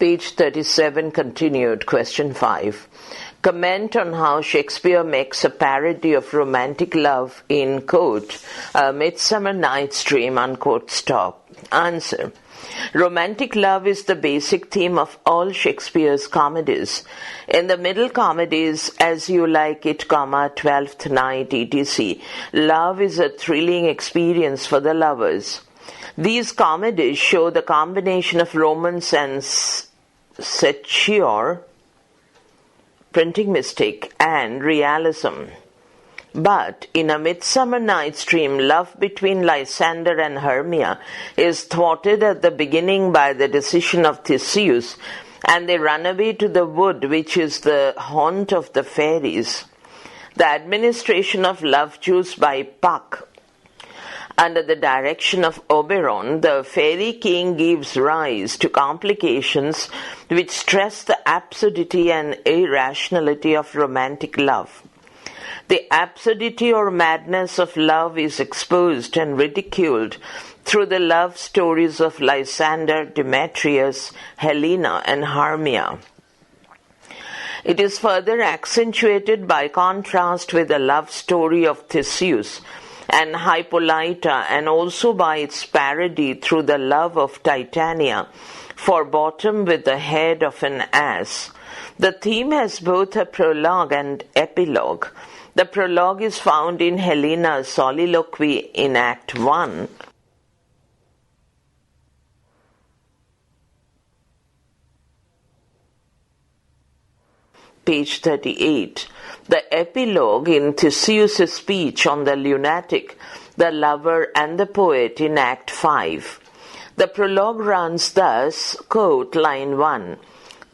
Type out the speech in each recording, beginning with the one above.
Page 37 continued, question 5. Comment on how Shakespeare makes a parody of romantic love in, quote, A Midsummer Night's Dream, unquote, stop. Answer. Romantic love is the basic theme of all Shakespeare's comedies. In the middle comedies, As You Like It, Twelfth Night, etc., love is a thrilling experience for the lovers. These comedies show the combination of romance and satire, printing mistake, and realism. But in A Midsummer Night's Dream, love between Lysander and Hermia is thwarted at the beginning by the decision of Theseus, and they run away to the wood, which is the haunt of the fairies. The administration of love juice by Puck, under the direction of Oberon, the fairy king gives rise to complications which stress the absurdity and irrationality of romantic love. The absurdity or madness of love is exposed and ridiculed through the love stories of Lysander, Demetrius, Helena, and Hermia. It is further accentuated by contrast with the love story of Theseus and Hippolyta, and also by its parody through the love of Titania, for bottom with the head of an ass. The theme has both a prologue and epilogue. The prologue is found in Helena's soliloquy in Act 1. Page 38. The epilogue in Theseus' speech on the lunatic, the lover, and the poet in Act 5. The prologue runs thus, quote, line 1.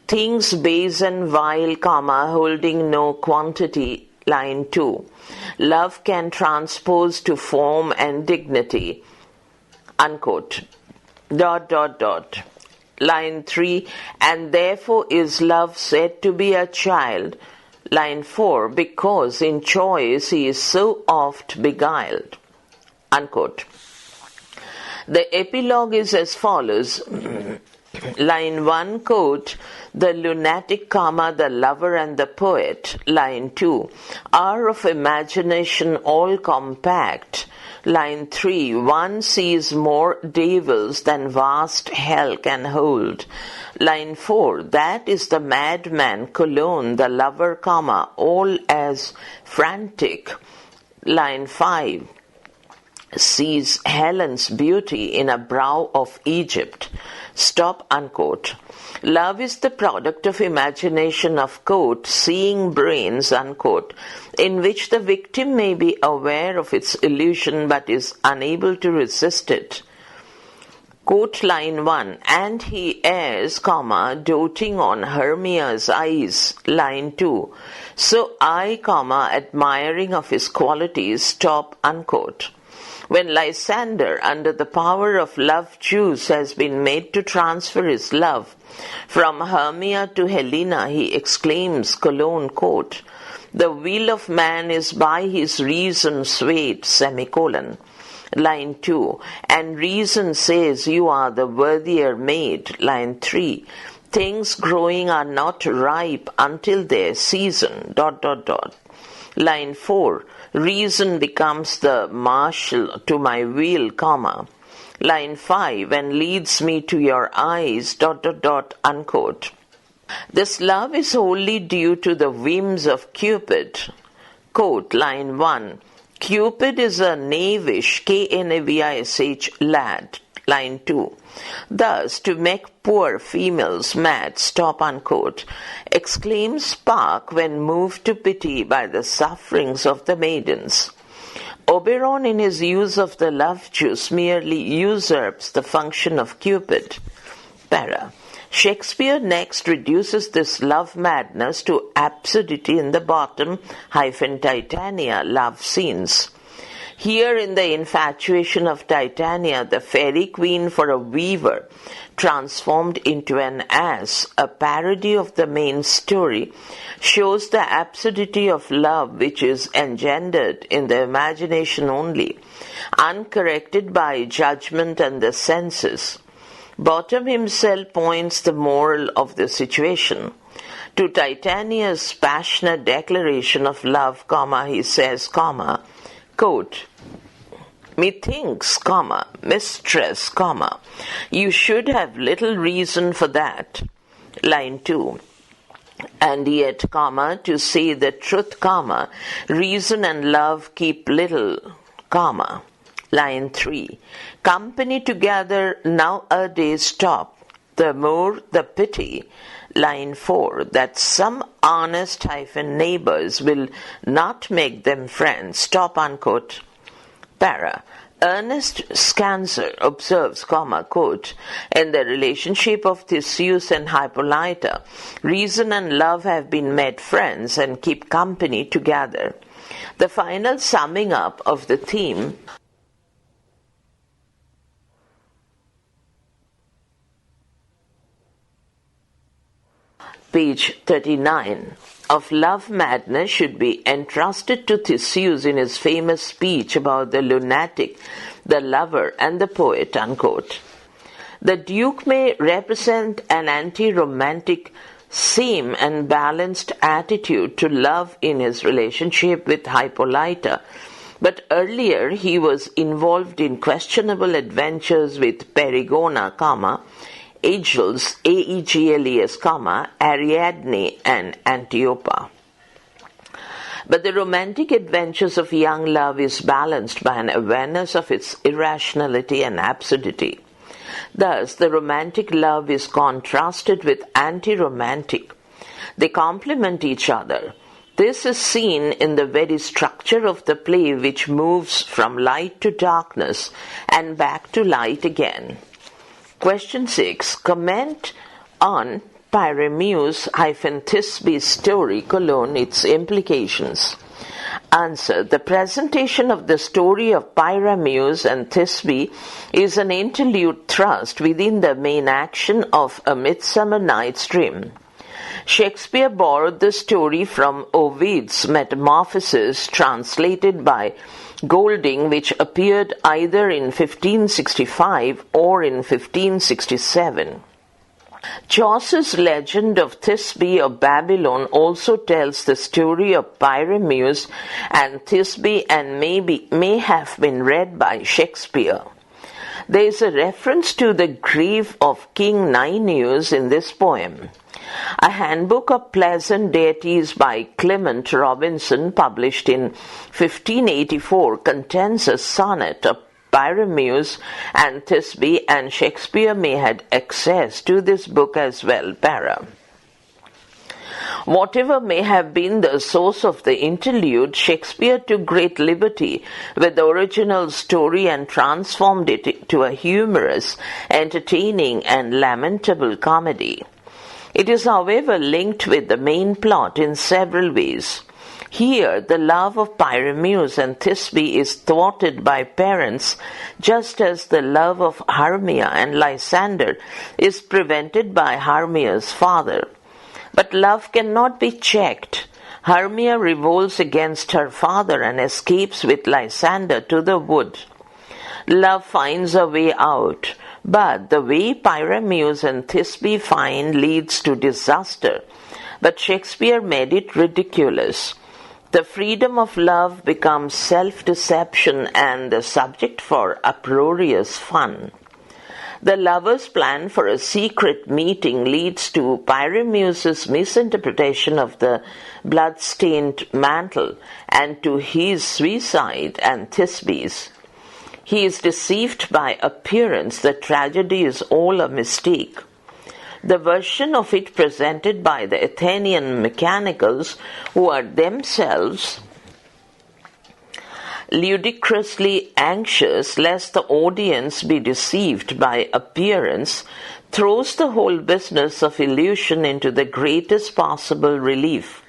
Things base and vile, holding no quantity, line 2. Love can transpose to form and dignity, unquote. Line 3, and therefore is love said to be a child, line 4, because in choice he is so oft beguiled, unquote. The epilogue is as follows. Line 1, quote, the lunatic, the lover and the poet, line 2, are of imagination all compact. Line 3, one sees more devils than vast hell can hold. Line 4, that is the madman Cologne, the lover, all as frantic. Line 5, sees Helen's beauty in a brow of Egypt. Stop, unquote. Love is the product of imagination of, quote, seeing brains, unquote, in which the victim may be aware of its illusion but is unable to resist it. Quote line 1, and he errs, doting on Hermia's eyes, line 2, so I, admiring of his qualities, stop, unquote. When Lysander, under the power of love juice, has been made to transfer his love from Hermia to Helena, he exclaims, Cologne, quote, the will of man is by his reason swayed, semicolon. Line 2, and reason says you are the worthier maid, line 3, things growing are not ripe until their season, Line 4, reason becomes the marshal to my will, Line 5, and leads me to your eyes, unquote. This love is wholly due to the whims of Cupid. Quote, line 1, Cupid is a knavish, Knavish lad, line 2. Thus, to make poor females mad, stop, unquote, exclaims Spark when moved to pity by the sufferings of the maidens. Oberon, in his use of the love juice, merely usurps the function of Cupid. Para. Shakespeare next reduces this love madness to absurdity in the bottom Titania love scenes. Here in the infatuation of Titania, the fairy queen for a weaver, transformed into an ass, a parody of the main story, shows the absurdity of love which is engendered in the imagination only, uncorrected by judgment and the senses. Bottom himself points the moral of the situation. To Titania's passionate declaration of love, he says, quote, "Methinks, mistress, you should have little reason for that." Line 2. "And yet, to say the truth, reason and love keep little, Line 3. "Company together nowadays stop, the more the pity." Line 4. "That some honest neighbors will not make them friends." Stop, unquote. Para. Ernest Scanzer observes, quote, "In the relationship of Theseus and Hippolyta, reason and love have been made friends and keep company together." The final summing up of the theme page 39, of love madness should be entrusted to Theseus in his famous speech about the lunatic, the lover, and the poet, unquote. The Duke may represent an anti-romantic, sane and balanced attitude to love in his relationship with Hippolyta, but earlier he was involved in questionable adventures with Perigona, Aegeles, Aegeles, Ariadne, and Antiopa. But the romantic adventures of young love is balanced by an awareness of its irrationality and absurdity. Thus, the romantic love is contrasted with anti-romantic. They complement each other. This is seen in the very structure of the play, which moves from light to darkness and back to light again. Question 6. Comment on Pyramus-Thisbe's story, its implications. Answer. The presentation of the story of Pyramus and Thisbe is an interlude thrust within the main action of A Midsummer Night's Dream. Shakespeare borrowed the story from Ovid's Metamorphoses, translated by Golding, which appeared either in 1565 or in 1567. Chaucer's legend of Thisbe of Babylon also tells the story of Pyramus and Thisbe and may have been read by Shakespeare. There is a reference to the grave of King Ninus in this poem. A Handbook of Pleasant Deities by Clement Robinson, published in 1584, contains a sonnet of Pyramus and Thisbe, and Shakespeare may have access to this book as well. Para. Whatever may have been the source of the interlude, Shakespeare took great liberty with the original story and transformed it into a humorous, entertaining, and lamentable comedy. It is, however, linked with the main plot in several ways. Here, the love of Pyramus and Thisbe is thwarted by parents, just as the love of Hermia and Lysander is prevented by Hermia's father. But love cannot be checked. Hermia revolts against her father and escapes with Lysander to the wood. Love finds a way out, but the way Pyramus and Thisbe find leads to disaster. But Shakespeare made it ridiculous. The freedom of love becomes self-deception and the subject for uproarious fun. The lovers' plan for a secret meeting leads to Pyramus's misinterpretation of the blood-stained mantle and to his suicide and Thisbe's. He is deceived by appearance. The tragedy is all a mistake. The version of it presented by the Athenian mechanicals, who are themselves ludicrously anxious lest the audience be deceived by appearance, throws the whole business of illusion into the greatest possible relief.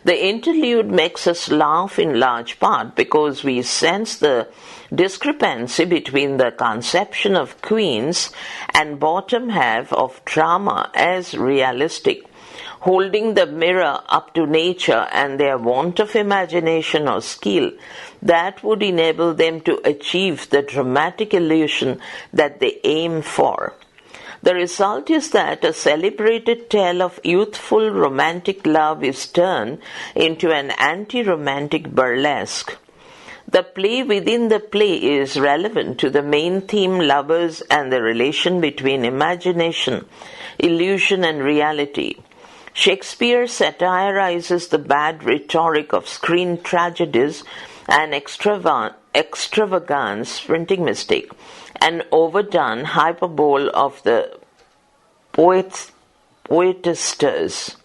The interlude makes us laugh in large part because we sense the discrepancy between the conception of Queen's and bottom half of drama as realistic, holding the mirror up to nature and their want of imagination or skill that would enable them to achieve the dramatic illusion that they aim for. The result is that a celebrated tale of youthful romantic love is turned into an anti-romantic burlesque. The play within the play is relevant to the main theme, lovers and the relation between imagination, illusion and reality. Shakespeare satirizes the bad rhetoric of screen tragedies and extravagance, printing mistake, and overdone hyperbole of the poetasters.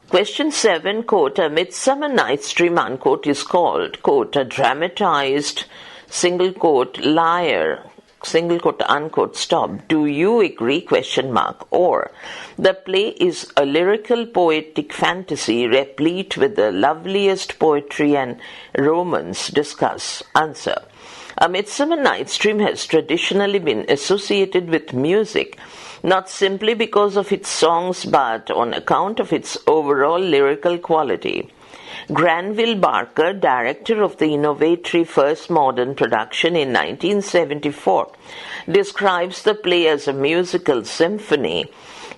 Question 7, quote, A Midsummer Night's Dream, unquote, is called, quote, a dramatized, single quote, liar, single quote, unquote, stop. Do you agree, question mark? Or, the play is a lyrical poetic fantasy replete with the loveliest poetry and romance. Discuss. Answer. A Midsummer Night's Dream has traditionally been associated with music, not simply because of its songs but on account of its overall lyrical quality. Granville Barker, director of the innovatory first modern production in 1974, describes the play as a musical symphony.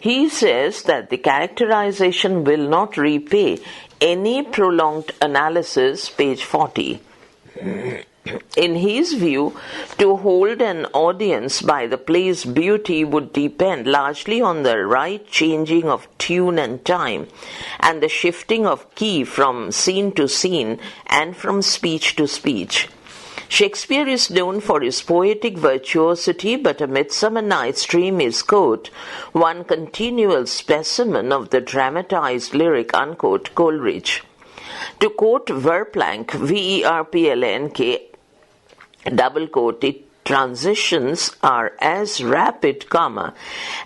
He says that the characterization will not repay any prolonged analysis, page 40. In his view, to hold an audience by the play's beauty would depend largely on the right changing of tune and time, and the shifting of key from scene to scene and from speech to speech. Shakespeare is known for his poetic virtuosity, but A Midsummer Night's Dream is, quote, one continual specimen of the dramatized lyric, unquote, Coleridge. To quote Verplanck, Verplank, double quote, it transitions are as rapid, comma,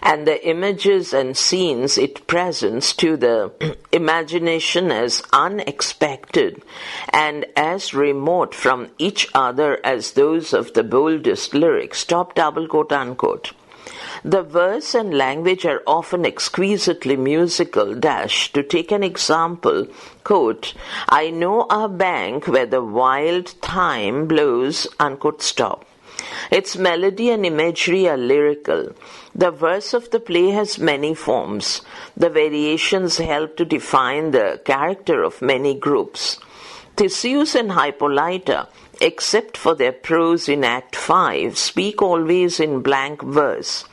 and the images and scenes it presents to the imagination as unexpected and as remote from each other as those of the boldest lyrics, stop, double quote, unquote. The verse and language are often exquisitely musical. Dash. To take an example, quote, I know a bank where the wild thyme blows, unquote, stop. Its melody and imagery are lyrical. The verse of the play has many forms. The variations help to define the character of many groups. Theseus and Hippolyta, except for their prose in Act 5, speak always in blank verse.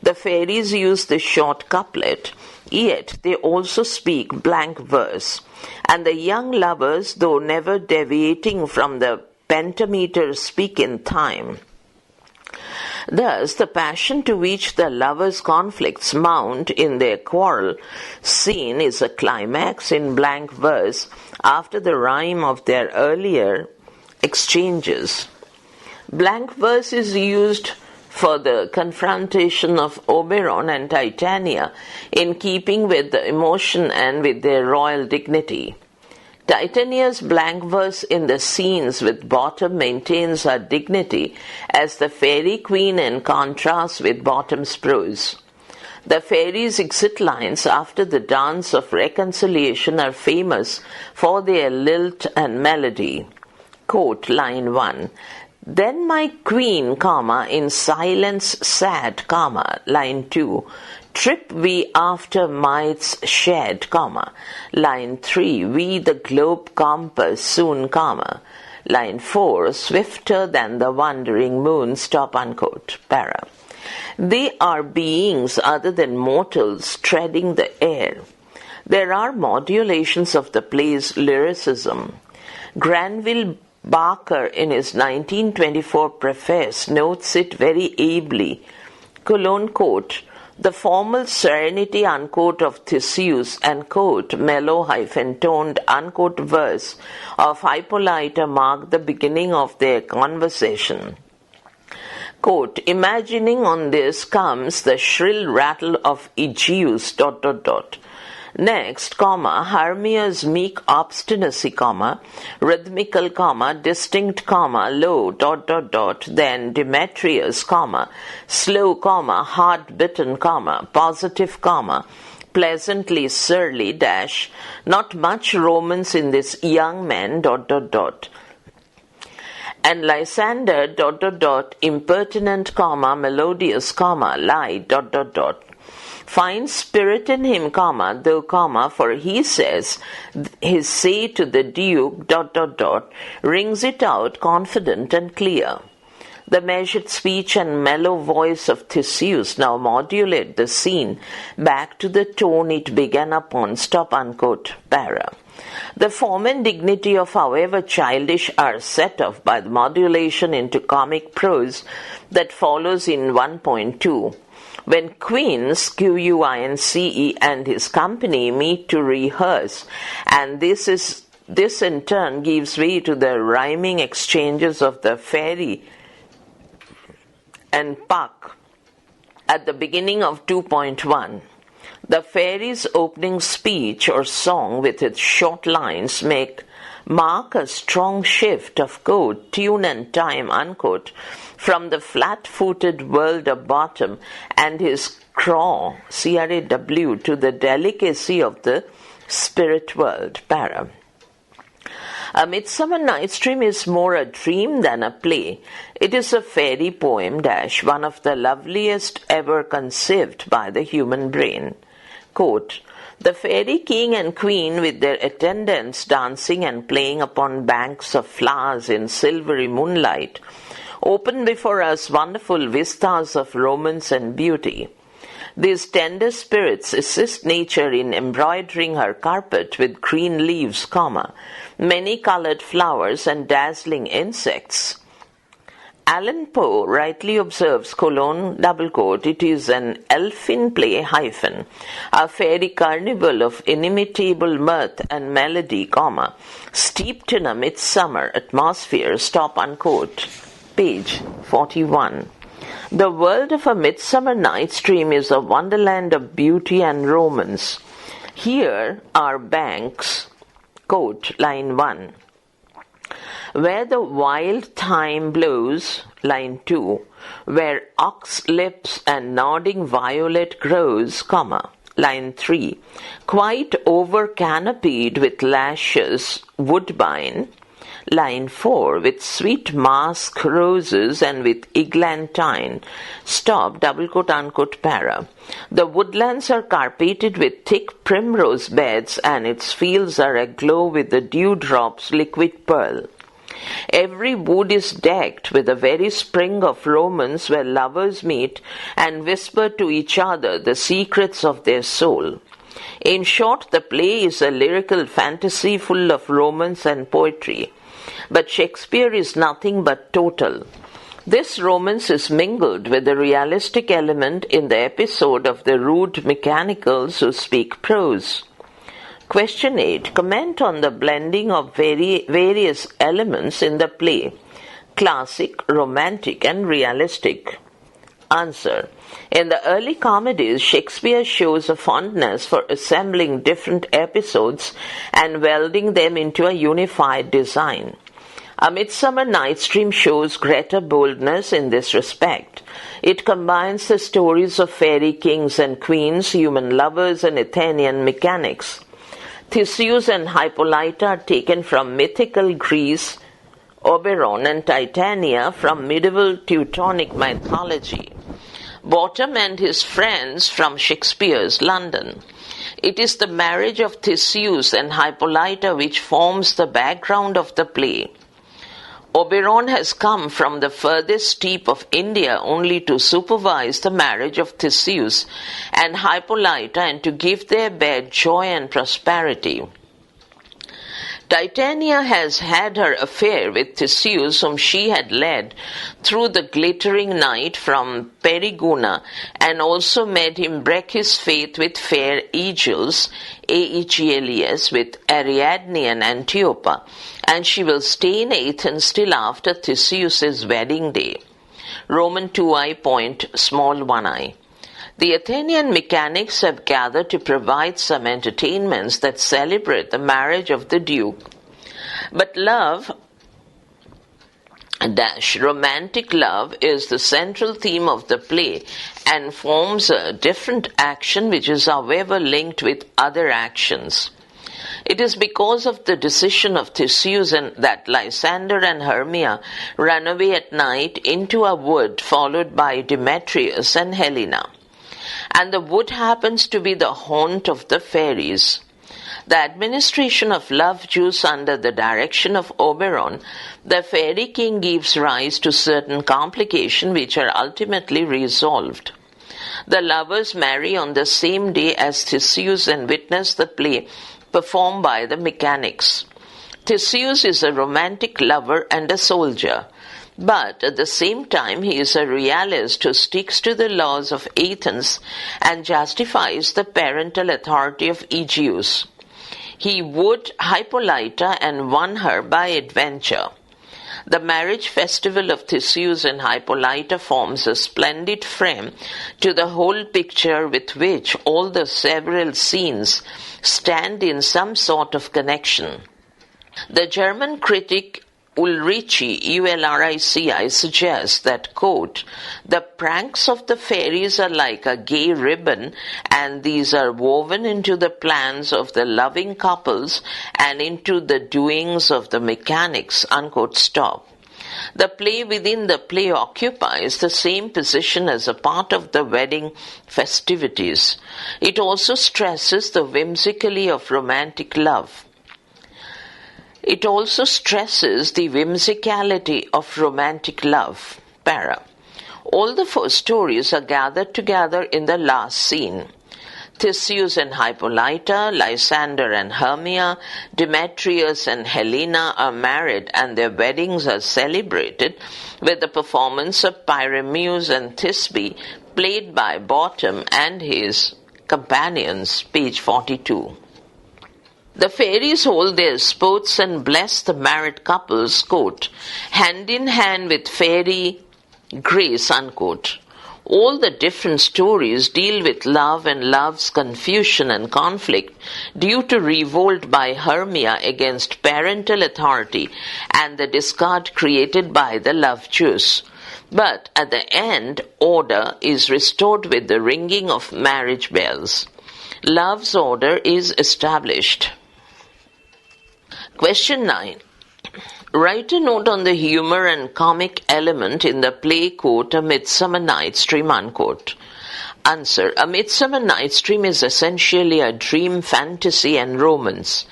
The fairies use the short couplet, yet they also speak blank verse, and the young lovers, though never deviating from the pentameter, speak in time. Thus, the passion to which the lovers' conflicts mount in their quarrel scene is a climax in blank verse after the rhyme of their earlier exchanges. Blank verse is used for the confrontation of Oberon and Titania in keeping with the emotion and with their royal dignity. Titania's blank verse in the scenes with Bottom maintains her dignity as the fairy queen in contrast with Bottom's prose. The fairies' exit lines after the dance of reconciliation are famous for their lilt and melody. Quote, line 1. Then my queen, comma, in silence sad, comma, line 2. Trip we after mites shed, comma, line 3. We the globe compass soon, comma, line 4. Swifter than the wandering moon, stop, unquote, para. They are beings other than mortals treading the air. There are modulations of the play's lyricism. Granville Barker, in his 1924 preface, notes it very ably. Colon, quote, the formal serenity, unquote, of Theseus and, quote, mellow-toned, unquote, verse of Hippolyta mark the beginning of their conversation. Quote, imagining on this comes the shrill rattle of Aegeus, ... Next, comma, Hermia's meek obstinacy, comma, rhythmical, comma, distinct, comma, low, ... Then Demetrius, comma, slow, comma, hard-bitten, comma, positive, comma, pleasantly surly, dash, not much romance in this young man, ... And Lysander, impertinent, melodious, lie, finds spirit in him, though, for he says, his say to the Duke, rings it out confident and clear. The measured speech and mellow voice of Theseus now modulate the scene back to the tone it began upon, para. The form and dignity of however childish are set off by the modulation into comic prose that follows in 1.2. When Quince, Quince, and his company meet to rehearse, and this in turn gives way to the rhyming exchanges of the fairy and Puck at the beginning of 2.1. The fairy's opening speech or song with its short lines mark a strong shift of tune and time, from the flat-footed world of Bottom and his craw, C-R-A-W, to the delicacy of the spirit world, para. A Midsummer Night's Dream is more a dream than a play. It is a fairy poem, one of the loveliest ever conceived by the human brain. Quote, the fairy king and queen with their attendants dancing and playing upon banks of flowers in silvery moonlight open before us wonderful vistas of romance and beauty. These tender spirits assist nature in embroidering her carpet with green leaves, many-colored flowers and dazzling insects. Allan Poe rightly observes, it is an elfin play, a fairy carnival of inimitable mirth and melody, steeped in a midsummer atmosphere, page 41. The world of A Midsummer Night's Dream is a wonderland of beauty and romance. Here are banks, line 1, where the wild thyme blows, line 2, where ox lips and nodding violet grows, line 3, quite over-canopied with lashes, woodbine, line 4, with sweet mask roses and with eglantine. Para. The woodlands are carpeted with thick primrose beds and its fields are aglow with the dewdrops liquid pearl. Every wood is decked with the very spring of romance where lovers meet and whisper to each other the secrets of their soul. In short, the play is a lyrical fantasy full of romance and poetry. But Shakespeare is nothing but total. This romance is mingled with the realistic element in the episode of the rude mechanicals who speak prose. Question 8. Comment on the blending of various elements in the play, classic, romantic, and realistic. Answer. In the early comedies, Shakespeare shows a fondness for assembling different episodes and welding them into a unified design. A Midsummer Night's Dream shows greater boldness in this respect. It combines the stories of fairy kings and queens, human lovers, and Athenian mechanics. Theseus and Hippolyta are taken from mythical Greece, Oberon and Titania from medieval Teutonic mythology. Bottom and his friends from Shakespeare's London. It is the marriage of Theseus and Hippolyta which forms the background of the play. Oberon has come from the furthest steep of India only to supervise the marriage of Theseus and Hippolyta and to give their bed joy and prosperity. Titania has had her affair with Theseus, whom she had led through the glittering night from Periguna, and also made him break his faith with fair Aegils, Aegles, with Ariadne and Antiopa, and she will stay in Athens till after Theseus's wedding day. Roman 2i point small 1i. The Athenian mechanics have gathered to provide some entertainments that celebrate the marriage of the Duke. But love, romantic love, is the central theme of the play and forms a different action which is however linked with other actions. It is because of the decision of Theseus that Lysander and Hermia run away at night into a wood followed by Demetrius and Helena. And the wood happens to be the haunt of the fairies. The administration of love juice under the direction of Oberon, the fairy king, gives rise to certain complications which are ultimately resolved. The lovers marry on the same day as Theseus and witness the play performed by the mechanics. Theseus is a romantic lover and a soldier, but at the same time he is a realist who sticks to the laws of Athens and justifies the parental authority of Aegeus. He wooed Hippolyta and won her by adventure. The marriage festival of Theseus and Hippolyta forms a splendid frame to the whole picture with which all the several scenes stand in some sort of connection. The German critic Ulrici, Ulrici, suggests that, quote, the pranks of the fairies are like a gay ribbon, and these are woven into the plans of the loving couples and into the doings of the mechanics, unquote, stop. The play within the play occupies the same position as a part of the wedding festivities. It also stresses the whimsicality of romantic love. It also stresses the whimsicality of romantic love. Para. All the four stories are gathered together in the last scene. Theseus and Hippolyta, Lysander and Hermia, Demetrius and Helena are married, and their weddings are celebrated with the performance of Pyramus and Thisbe, played by Bottom and his companions, page 42. The fairies hold their sports and bless the married couples, quote, hand in hand with fairy grace, unquote. All the different stories deal with love and love's confusion and conflict due to revolt by Hermia against parental authority and the discord created by the love juice. But at the end, order is restored with the ringing of marriage bells. Love's order is established. Question 9. Write a note on the humor and comic element in the play, quote, A Midsummer Night's Dream, unquote. Answer. A Midsummer Night's Dream is essentially a dream, fantasy and romance.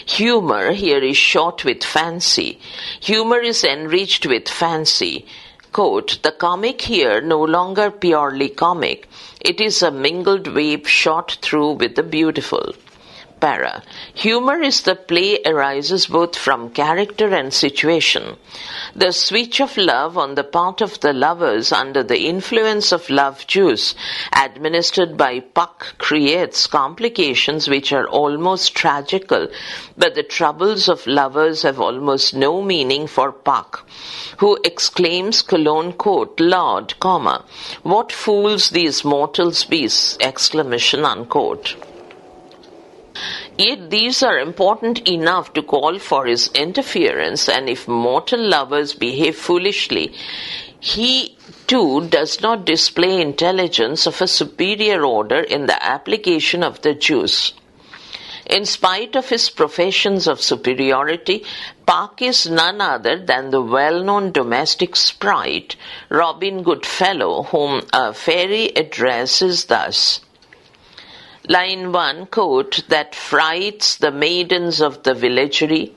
Humor here is shot with fancy. Humor is enriched with fancy. Quote, the comic here no longer purely comic. It is a mingled wave shot through with the beautiful. Para. Humor is the play arises both from character and situation. The switch of love on the part of the lovers under the influence of love juice administered by Puck creates complications which are almost tragical, but the troubles of lovers have almost no meaning for Puck, who exclaims, colon, quote, Lord, comma, what fools these mortals be, exclamation, unquote. Yet these are important enough to call for his interference, and if mortal lovers behave foolishly, he too does not display intelligence of a superior order in the application of the juice. In spite of his professions of superiority, Puck is none other than the well-known domestic sprite, Robin Goodfellow, whom a fairy addresses thus. Line 1, quote, that frights the maidens of the villagery.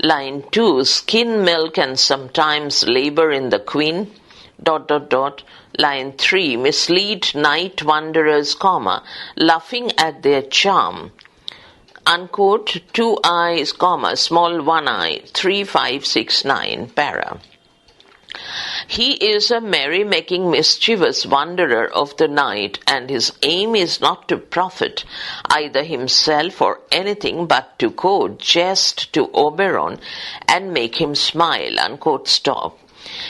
Line 2, skin milk and sometimes labor in the queen. ... Line 3, mislead night wanderers, comma, laughing at their charm. Unquote, 2 eyes, comma, small 1 eye, 3, 5, 6, 9, para. He is a merry-making, mischievous wanderer of the night, and his aim is not to profit either himself or anything but to, quote, jest to Oberon and make him smile, unquote, stop.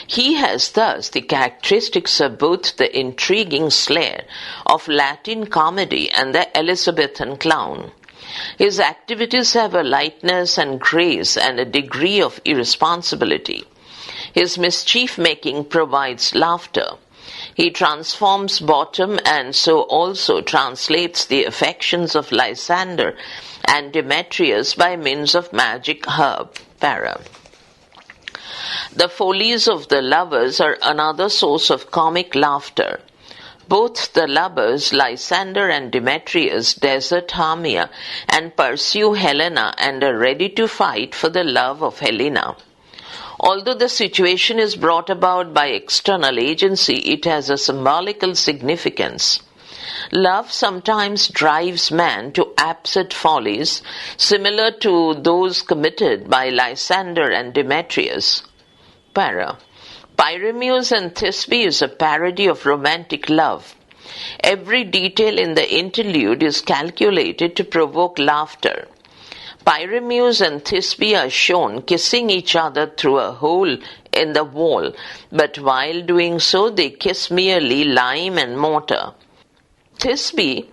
He has thus the characteristics of both the intriguing Slayer of Latin comedy and the Elizabethan clown. His activities have a lightness and grace and a degree of irresponsibility. His mischief-making provides laughter. He transforms Bottom and so also translates the affections of Lysander and Demetrius by means of magic herb. Para. The follies of the lovers are another source of comic laughter. Both the lovers, Lysander and Demetrius, desert Hermia and pursue Helena and are ready to fight for the love of Helena. Although the situation is brought about by external agency, it has a symbolical significance. Love sometimes drives man to absurd follies, similar to those committed by Lysander and Demetrius. Para. Pyramus and Thisbe is a parody of romantic love. Every detail in the interlude is calculated to provoke laughter. Pyramus and Thisbe are shown kissing each other through a hole in the wall, but while doing so they kiss merely lime and mortar. Thisbe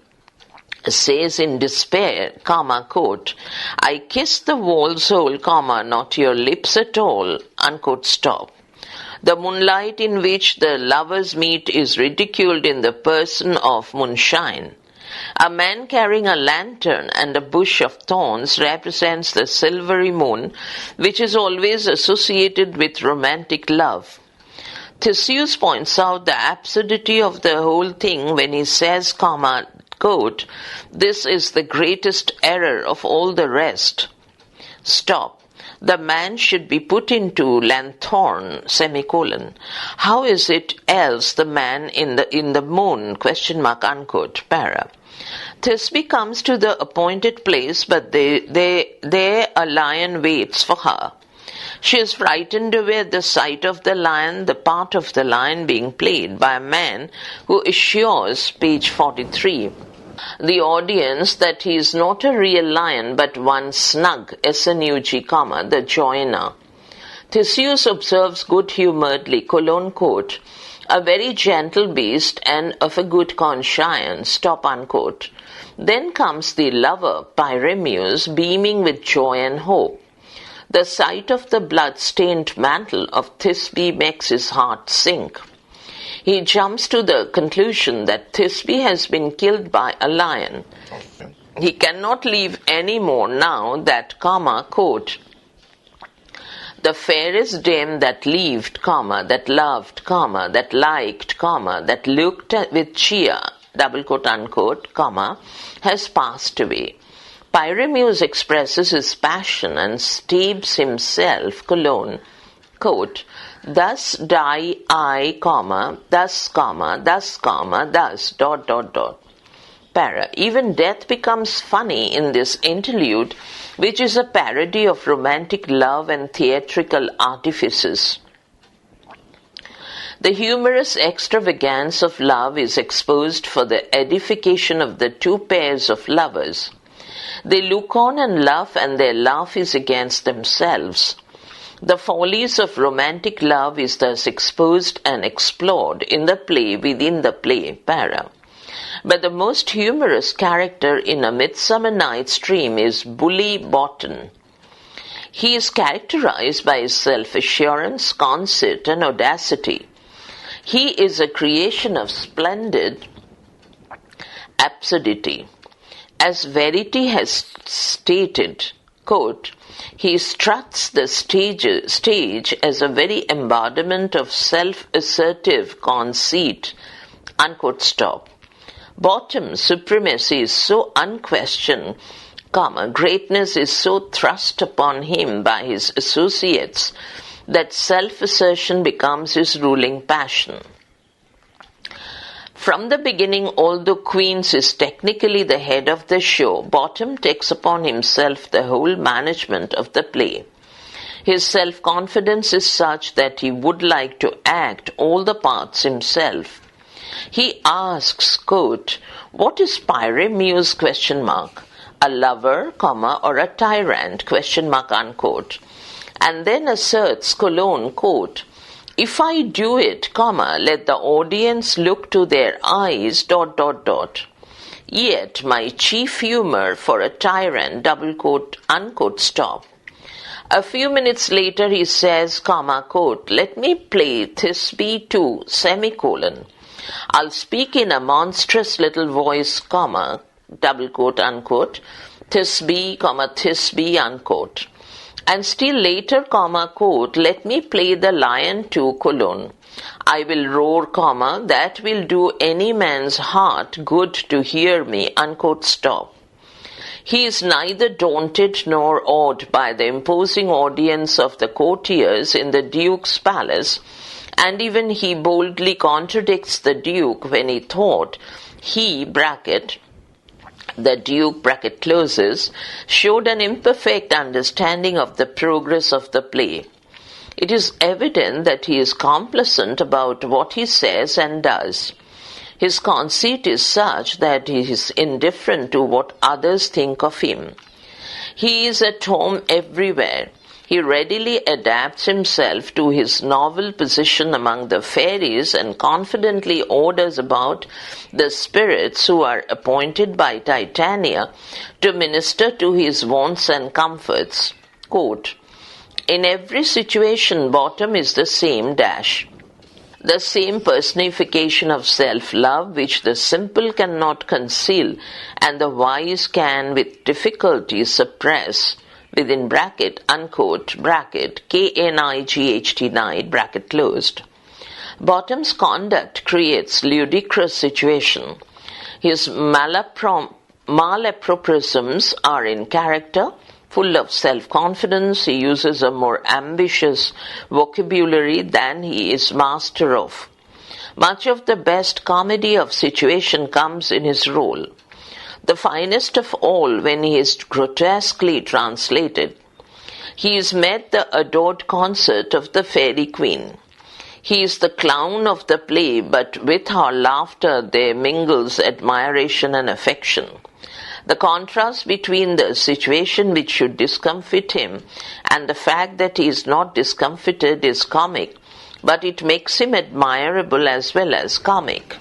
says in despair, quote, I kiss the wall's hole, not your lips at all, unquote, stop. The moonlight in which the lovers meet is ridiculed in the person of Moonshine. A man carrying a lantern and a bush of thorns represents the silvery moon, which is always associated with romantic love. Theseus points out the absurdity of the whole thing when he says, quote, this is the greatest error of all the rest. Stop. The man should be put into lanthorn, semicolon. How is it else the man in the moon, question mark, unquote, para. Thisbe comes to the appointed place, but there a lion waits for her. She is frightened away at the sight of the lion, the part of the lion being played by a man who assures, page 43, the audience that he is not a real lion but one snug, S-N-U-G, the joiner. Theseus observes good-humouredly, quote, a very gentle beast and of a good conscience, stop, unquote. Then comes the lover, Pyramus, beaming with joy and hope. The sight of the blood-stained mantle of Thisbe makes his heart sink. He jumps to the conclusion that Thisbe has been killed by a lion. He cannot leave any more now that, quote, the fairest dame that lived, that loved, that liked, that looked with cheer, double quote, unquote, has passed away. Pyramus expresses his passion and stabs himself, quote, thus die I, thus, thus, para. Even death becomes funny in this interlude, which is a parody of romantic love and theatrical artifices. The humorous extravagance of love is exposed for the edification of the two pairs of lovers. They look on and laugh, and their laugh is against themselves. The follies of romantic love is thus exposed and explored in the play within the play, para. But the most humorous character in A Midsummer Night's Dream is Bully Bottom. He is characterized by his self-assurance, conceit, and audacity. He is a creation of splendid absurdity. As Verity has stated, quote, he struts the stage as a very embodiment of self-assertive conceit, unquote, stop. Bottom's supremacy is so unquestioned, greatness is so thrust upon him by his associates that self-assertion becomes his ruling passion. From the beginning, although Queen's is technically the head of the show, Bottom takes upon himself the whole management of the play. His self-confidence is such that he would like to act all the parts himself. He asks, quote, what is Pyramus, question mark, a lover, or a tyrant, question mark, unquote, and then asserts, quote, if I do it, let the audience look to their eyes, ... Yet my chief humour for a tyrant, double quote, unquote, stop. A few minutes later he says, quote, let me play Thisbe too, semicolon. I'll speak in a monstrous little voice, comma, double quote, unquote, Thisbe, comma, Thisbe, unquote. And still later, comma, quote, let me play the lion to colon. I will roar, comma, that will do any man's heart good to hear me, unquote, stop. He is neither daunted nor awed by the imposing audience of the courtiers in the Duke's palace, and even he boldly contradicts the Duke when he thought he, bracket, the Duke, bracket closes, showed an imperfect understanding of the progress of the play. It is evident that he is complacent about what he says and does. His conceit is such that he is indifferent to what others think of him. He is at home everywhere. He readily adapts himself to his novel position among the fairies and confidently orders about the spirits who are appointed by Titania to minister to his wants and comforts. Quote, in every situation, bottom is the same dash. The same personification of self-love which the simple cannot conceal and the wise can with difficulty suppress, within bracket, unquote, bracket, K-N-I-G-H-T, night, bracket closed. Bottom's conduct creates ludicrous situation. His malapropisms are in character. Full of self-confidence, he uses a more ambitious vocabulary than he is master of. Much of the best comedy of situation comes in his role. The finest of all when he is grotesquely translated. He is made the adored consort of the fairy queen. He is the clown of the play, but with her laughter there mingles admiration and affection. The contrast between the situation which should discomfit him and the fact that he is not discomfited is comic, but it makes him admirable as well as comic.